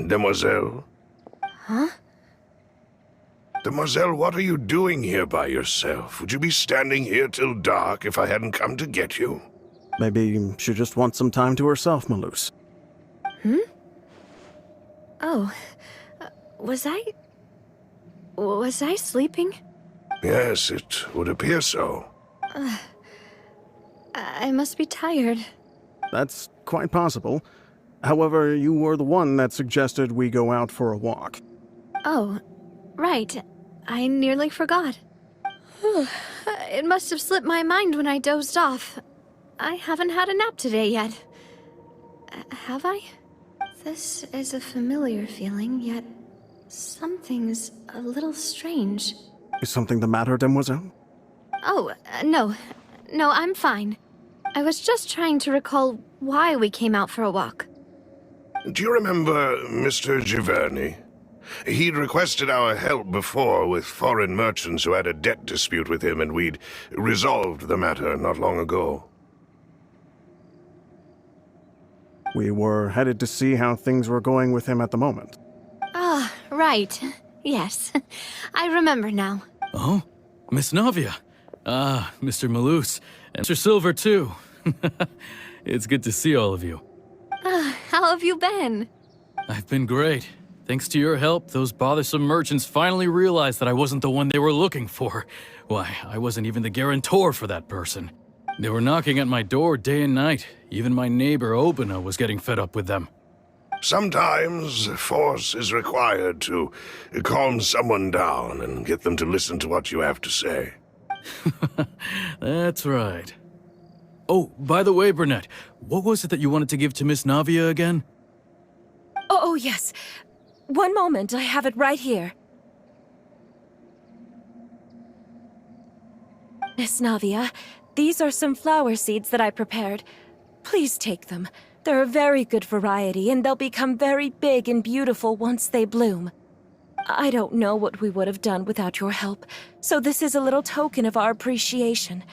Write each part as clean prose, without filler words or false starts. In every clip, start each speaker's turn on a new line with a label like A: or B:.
A: Demoiselle?
B: Huh?
A: Demoiselle, what are you doing here by yourself? Would you be standing here till dark if I hadn't come to get you?
C: Maybe she just wants some time to herself, Malus.
B: Oh, was I sleeping?
A: Yes, it would appear so.
B: I must be tired.
C: That's quite possible. However, you were the one that suggested we go out for a walk.
B: Oh, right. I nearly forgot. It must have slipped my mind when I dozed off. I haven't had a nap today yet. Have I? This is a familiar feeling, yet something's a little strange.
C: Is something the matter, Demoiselle?
B: Oh, no. No, I'm fine. I was just trying to recall why we came out for a walk.
A: Do you remember Mr. Giverny? He'd requested our help before with foreign merchants who had a debt dispute with him, and we'd resolved the matter not long ago.
C: We were headed to see how things were going with him at the moment.
B: Ah, right. Yes. I remember now.
D: Oh, Miss Navia. Ah, Mr. Malus. And Mr. Silver, too. It's good to see all of you.
B: How have you been?
D: I've been great. Thanks to your help, those bothersome merchants finally realized that I wasn't the one they were looking for. Why, I wasn't even the guarantor for that person. They were knocking at my door day and night. Even my neighbor, Obina, was getting fed up with them.
A: Sometimes force is required to calm someone down and get them to listen to what you have to say.
D: That's right. Oh, by the way, Burnett, what was it that you wanted to give to Miss Navia again?
E: Oh, yes. One moment, I have it right here. Miss Navia, these are some flower seeds that I prepared. Please take them. They're a very good variety, and they'll become very big and beautiful once they bloom. I don't know what we would have done without your help, so this is a little token of our appreciation.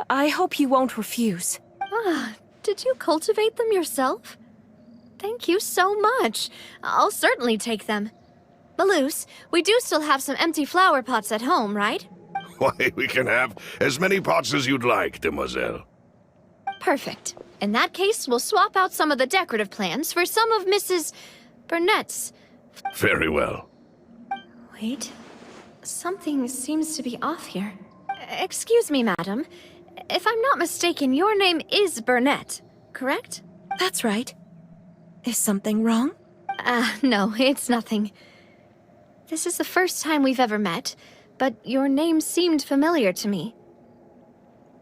E: I hope you won't refuse.
B: Ah, did you cultivate them yourself? Thank you so much. I'll certainly take them. Malus, we do still have some empty flower pots at home, right?
A: Why, we can have as many pots as you'd like, Demoiselle.
B: Perfect. In that case, we'll swap out some of the decorative plants for some of Mrs. Burnett's.
A: Very well.
B: Wait. Something seems to be off here. Excuse me, madam. If I'm not mistaken, your name is Burnett, correct?
E: That's right. Is something wrong?
B: No, it's nothing. This is the first time we've ever met, but your name seemed familiar to me.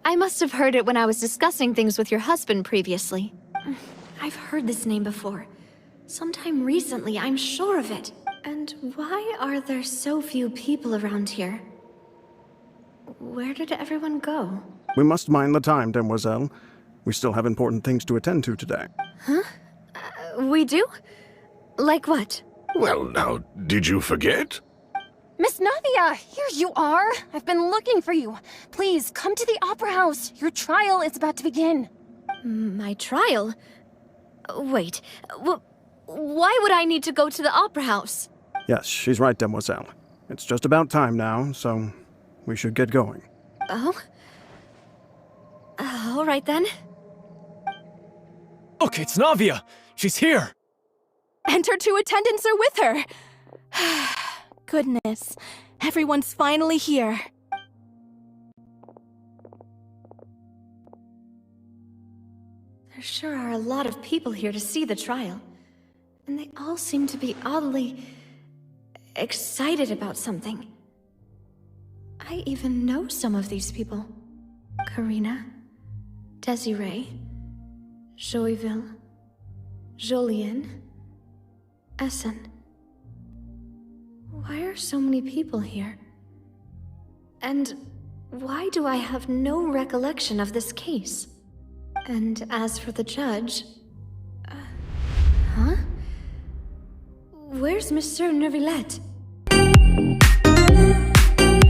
B: I must have heard it when I was discussing things with your husband previously. I've heard this name before. Sometime recently, I'm sure of it. And why are there so few people around here? Where did everyone go?
C: We must mind the time, Demoiselle. We still have important things to attend to today.
B: Huh? We do? Like what?
A: Well, now, did you forget?
F: Miss Navia, here you are. I've been looking for you. Please, come to the Opera House. Your trial is about to begin.
B: My trial? Wait, why would I need to go to the Opera House?
C: Yes, she's right, Demoiselle. It's just about time now, so we should get going.
B: Oh? All right then.
G: Look, it's Navia! She's here!
F: And her two attendants are with her. Goodness, everyone's finally here.
B: There sure are a lot of people here to see the trial. And they all seem to be oddly excited about something. I even know some of these people. Karina, Desiree, Joyville, Jolien, Essen. Why are so many people here? And why do I have no recollection of this case? And as for the judge... huh? Where's Monsieur Neuvillette?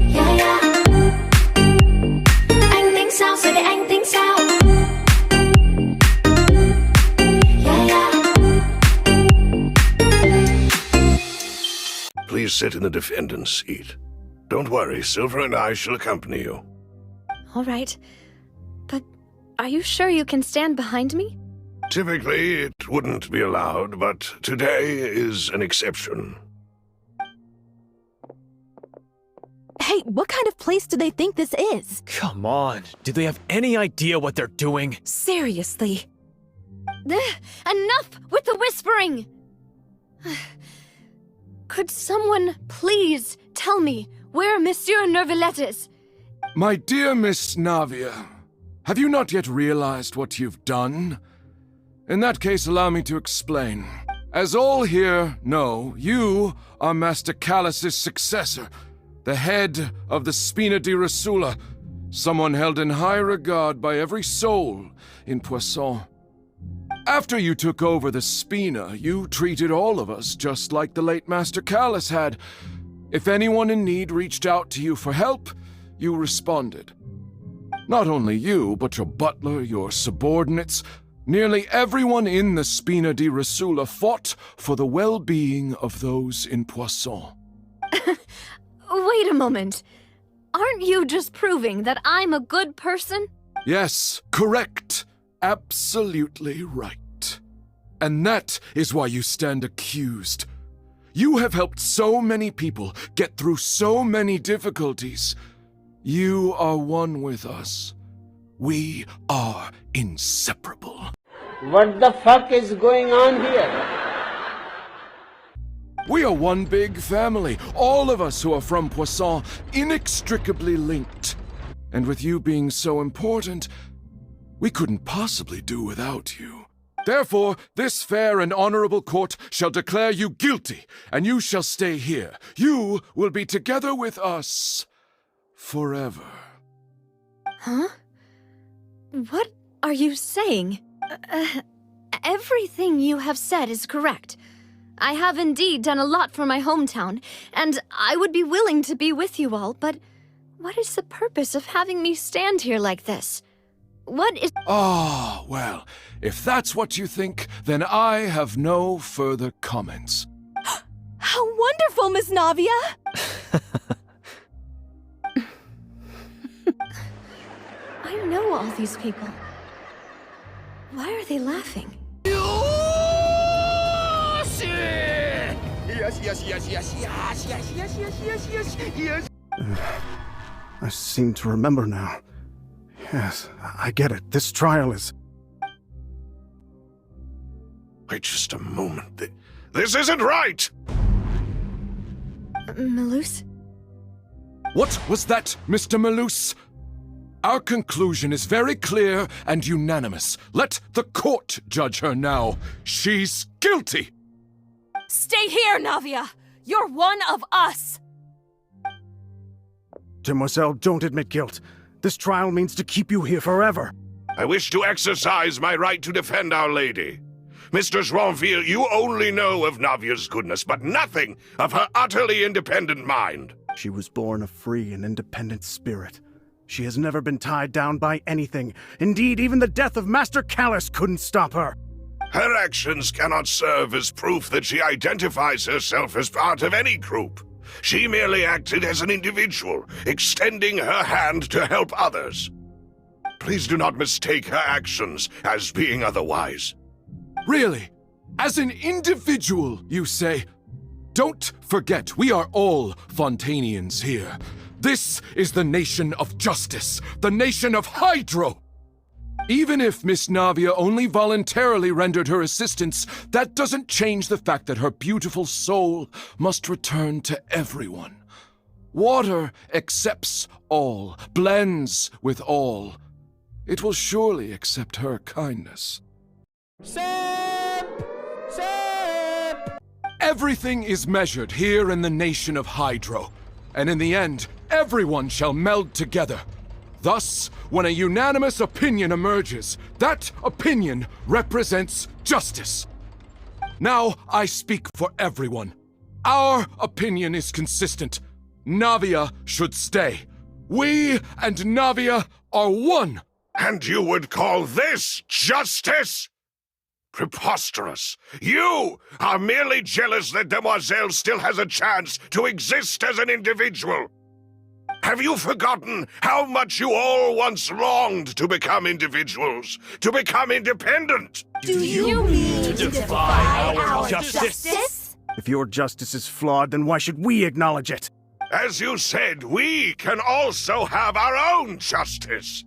H: Yeah, yeah. Anh tính sao rồi để anh tính sao? Yeah, yeah.
A: please sit in the defendant's seat. Don't worry, Silver and I shall accompany you.
B: All right. But are you sure you can stand behind me?
A: Typically, it wouldn't be allowed, but today is an exception.
I: Hey, what kind of place do they think this is?
G: Come on. Do they have any idea what they're doing?
E: Seriously.
B: Enough with the whispering! Could someone please tell me where Monsieur Neuvillette is?
J: My dear Miss Navia, have you not yet realized what you've done? In that case, allow me to explain. As all here know, you are Master Callus's successor, the head of the Spina di Rosula, someone held in high regard by every soul in Poisson. After you took over the Spina, you treated all of us just like the late Master Callus had. If anyone in need reached out to you for help, you responded. Not only you, but your butler, your subordinates, nearly everyone in the Spina di Rosula fought for the well-being of those in Poisson.
B: Wait a moment. Aren't you just proving that I'm a good person?
J: Yes, correct. Absolutely right. And that is why you stand accused. You have helped so many people get through so many difficulties. You are one with us. We are inseparable.
K: What the fuck is going on here?
J: We are one big family, all of us who are from Poisson, inextricably linked. And with you being so important, we couldn't possibly do without you. Therefore, this fair and honorable court shall declare you guilty, and you shall stay here. You will be together with us forever.
B: Huh? What are you saying? Everything you have said is correct. I have indeed done a lot for my hometown, and I would be willing to be with you all, but what is the purpose of having me stand here like this? What is—
J: Ah, well, if that's what you think, then I have no further comments.
I: How wonderful, Miss Navia!
B: I know all these people. Why are they laughing?
C: Yes. I seem to remember now. Yes, I get it. This trial is...
A: Wait just a moment. This isn't right!
B: Malus?
J: What was that, Mr. Malus? Our conclusion is very clear and unanimous. Let the court judge her now. She's guilty!
E: Stay here, Navia! You're one of us!
C: Demoiselle, don't admit guilt. This trial means to keep you here forever.
A: I wish to exercise my right to defend Our Lady. Mr. Joinville, you only know of Navia's goodness, but nothing of her utterly independent mind.
C: She was born a free and independent spirit. She has never been tied down by anything. Indeed, even the death of Master Callus couldn't stop her.
A: Her actions cannot serve as proof that she identifies herself as part of any group. She merely acted as an individual, extending her hand to help others. Please do not mistake her actions as being otherwise.
J: Really? As an individual, you say? Don't forget, we are all Fontainians here. This is the nation of justice, the nation of Hydro! Even if Miss Navia only voluntarily rendered her assistance, that doesn't change the fact that her beautiful soul must return to everyone. Water accepts all, blends with all. It will surely accept her kindness. Everything is measured here in the nation of Hydro, and in the end, everyone shall meld together. Thus, when a unanimous opinion emerges, that opinion represents justice. Now I speak for everyone. Our opinion is consistent. Navia should stay. We and Navia are one.
A: And you would call this justice? Preposterous! You are merely jealous that Demoiselle still has a chance to exist as an individual. Have you forgotten how much you all once longed to become individuals, to become independent?
H: Do you mean to defy our justice?
C: If your justice is flawed, then why should we acknowledge it?
A: As you said, we can also have our own justice.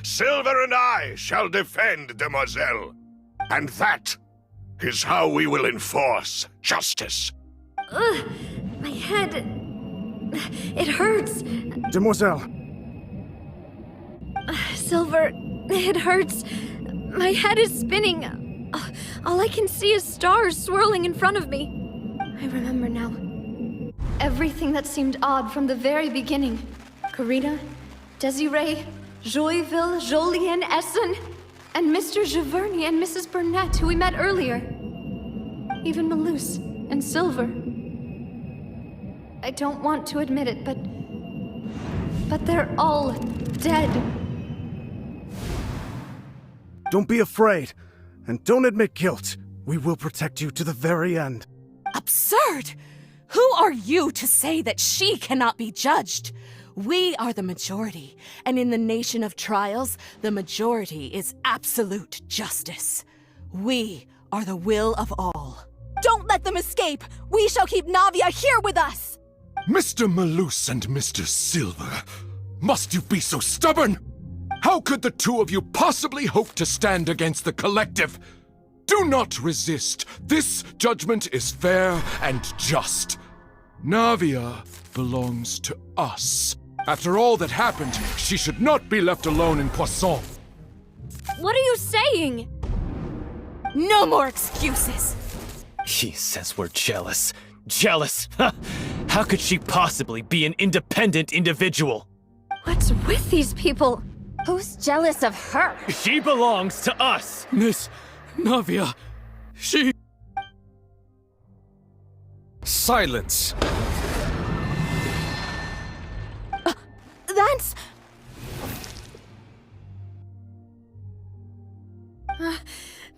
A: Silver and I shall defend Demoiselle. And that is how we will enforce justice.
B: Ugh, my head... It hurts.
C: Demoiselle.
B: Silver, it hurts. My head is spinning. All I can see is stars swirling in front of me. I remember now. Everything that seemed odd from the very beginning. Karina, Desiree, Joyville, Jolien, Essen, and Mr. Giverny and Mrs. Burnett, who we met earlier. Even Malus and Silver. I don't want to admit it, but they're all dead.
C: Don't be afraid, and don't admit guilt. We will protect you to the very end.
I: Absurd! Who are you to say that she cannot be judged? We are the majority, and in the nation of trials, the majority is absolute justice. We are the will of all. Don't let them escape! We shall keep Navia here with us!
J: Mr. Malus and Mr. Silver, must you be so stubborn? How could the two of you possibly hope to stand against the collective? Do not resist. This judgment is fair and just. Navia belongs to us. After all that happened, she should not be left alone in Poisson.
B: What are you saying?
I: No more excuses!
G: He says we're jealous. Jealous? How could she possibly be an independent individual?
B: What's with these people?
F: Who's jealous of her?
G: She belongs to us!
D: Miss Navia, she...
L: Silence!
I: That's...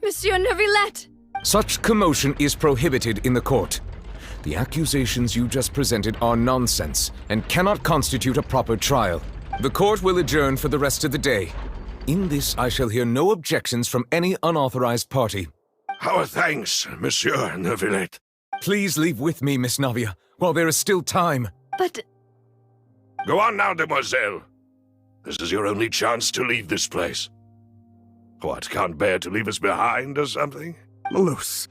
B: Monsieur Neuvillette!
L: Such commotion is prohibited in the court. The accusations you just presented are nonsense and cannot constitute a proper trial. The court will adjourn for the rest of the day. In this, I shall hear no objections from any unauthorized party.
A: Our thanks, Monsieur Neuvillette.
L: Please leave with me, Miss Navia, while there is still time.
B: But...
A: Go on now, Demoiselle. This is your only chance to leave this place. What, can't bear to leave us behind or something?
C: Malus.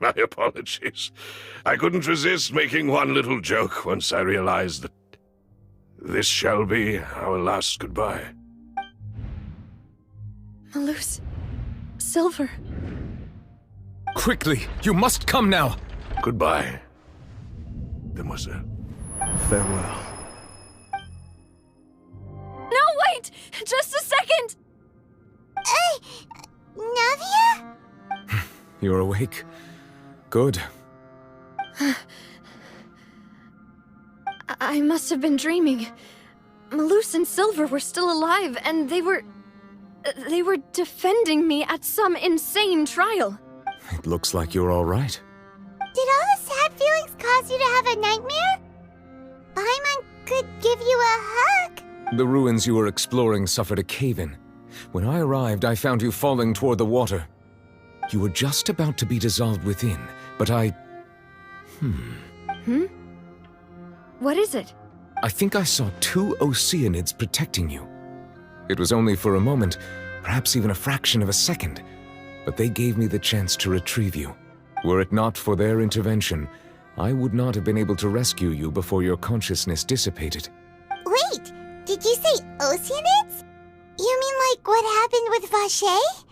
A: My apologies. I couldn't resist making one little joke once I realized that this shall be our last goodbye.
B: Malus. Silver.
L: Quickly, you must come now.
A: Goodbye, Demoiselle.
C: Farewell.
B: No, wait! Just a second!
H: Navia?
L: You're awake. Good.
B: I must have been dreaming. Malus and Silver were still alive, and they were defending me at some insane trial.
L: It looks like you're all right.
H: Did all the sad feelings cause you to have a nightmare? Paimon could give you a hug.
L: The ruins you were exploring suffered a cave-in. When I arrived, I found you falling toward the water. You were just about to be dissolved within, but I...
B: What is it?
L: I think I saw 2 Oceanids protecting you. It was only for a moment, perhaps even a fraction of a second, but they gave me the chance to retrieve you. Were it not for their intervention, I would not have been able to rescue you before your consciousness dissipated.
H: Wait, did you say Oceanids? You mean like what happened with Vache?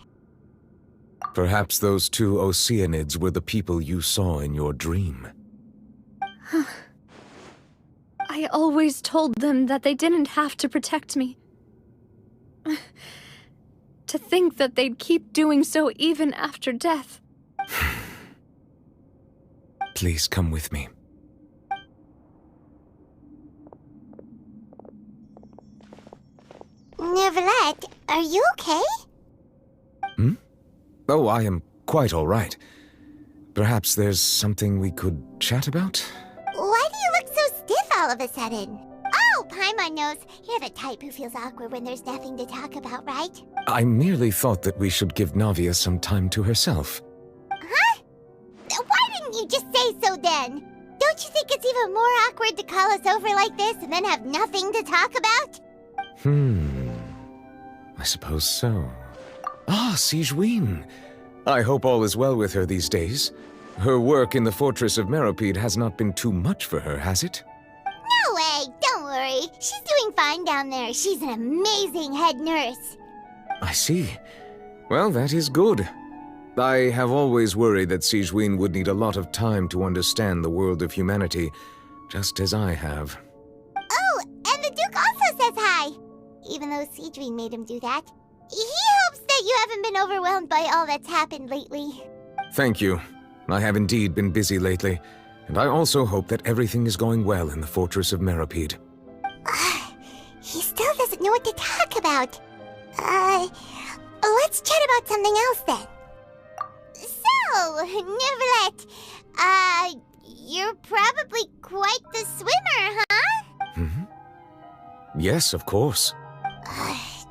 L: Perhaps those 2 Oceanids were the people you saw in your dream.
B: I always told them that they didn't have to protect me. To think that they'd keep doing so even after death.
L: Please come with me.
H: Neuvillette, are you okay?
L: Oh, I am quite all right. Perhaps there's something we could chat about?
H: Why do you look so stiff all of a sudden? Oh, Paimon knows. You're the type who feels awkward when there's nothing to talk about, right?
L: I merely thought that we should give Navia some time to herself.
H: Huh? Why didn't you just say so then? Don't you think it's even more awkward to call us over like this and then have nothing to talk about?
L: I suppose so. Ah, Sigewinne. I hope all is well with her these days. Her work in the Fortress of Meropide has not been too much for her, has it?
H: No way, don't worry. She's doing fine down there. She's an amazing head nurse.
L: I see. Well, that is good. I have always worried that Sigewinne would need a lot of time to understand the world of humanity, just as I have.
H: Oh, and the Duke also says hi. Even though Sigewinne made him do that. He hopes that you haven't been overwhelmed by all that's happened lately.
L: Thank you. I have indeed been busy lately, and I also hope that everything is going well in the Fortress of Meropide.
H: He still doesn't know what to talk about. Let's chat about something else then. So, Neuvillette, you're probably quite the swimmer, huh?
L: Yes, of course.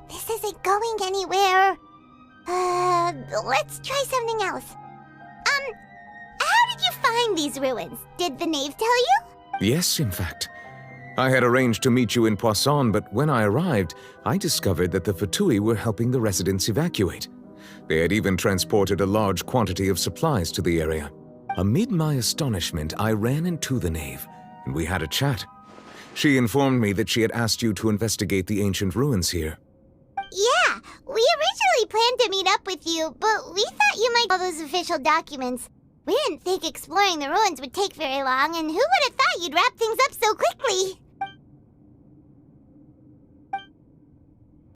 H: This isn't going anywhere. Let's try something else. How did you find these ruins? Did the knave tell you?
L: Yes, in fact. I had arranged to meet you in Poisson, but when I arrived, I discovered that the Fatui were helping the residents evacuate. They had even transported a large quantity of supplies to the area. Amid my astonishment, I ran into the knave, and we had a chat. She informed me that she had asked you to investigate the ancient ruins here.
H: Yeah, we originally planned to meet up with you, but we thought you might all those official documents. We didn't think exploring the ruins would take very long, and who would have thought you'd wrap things up so quickly?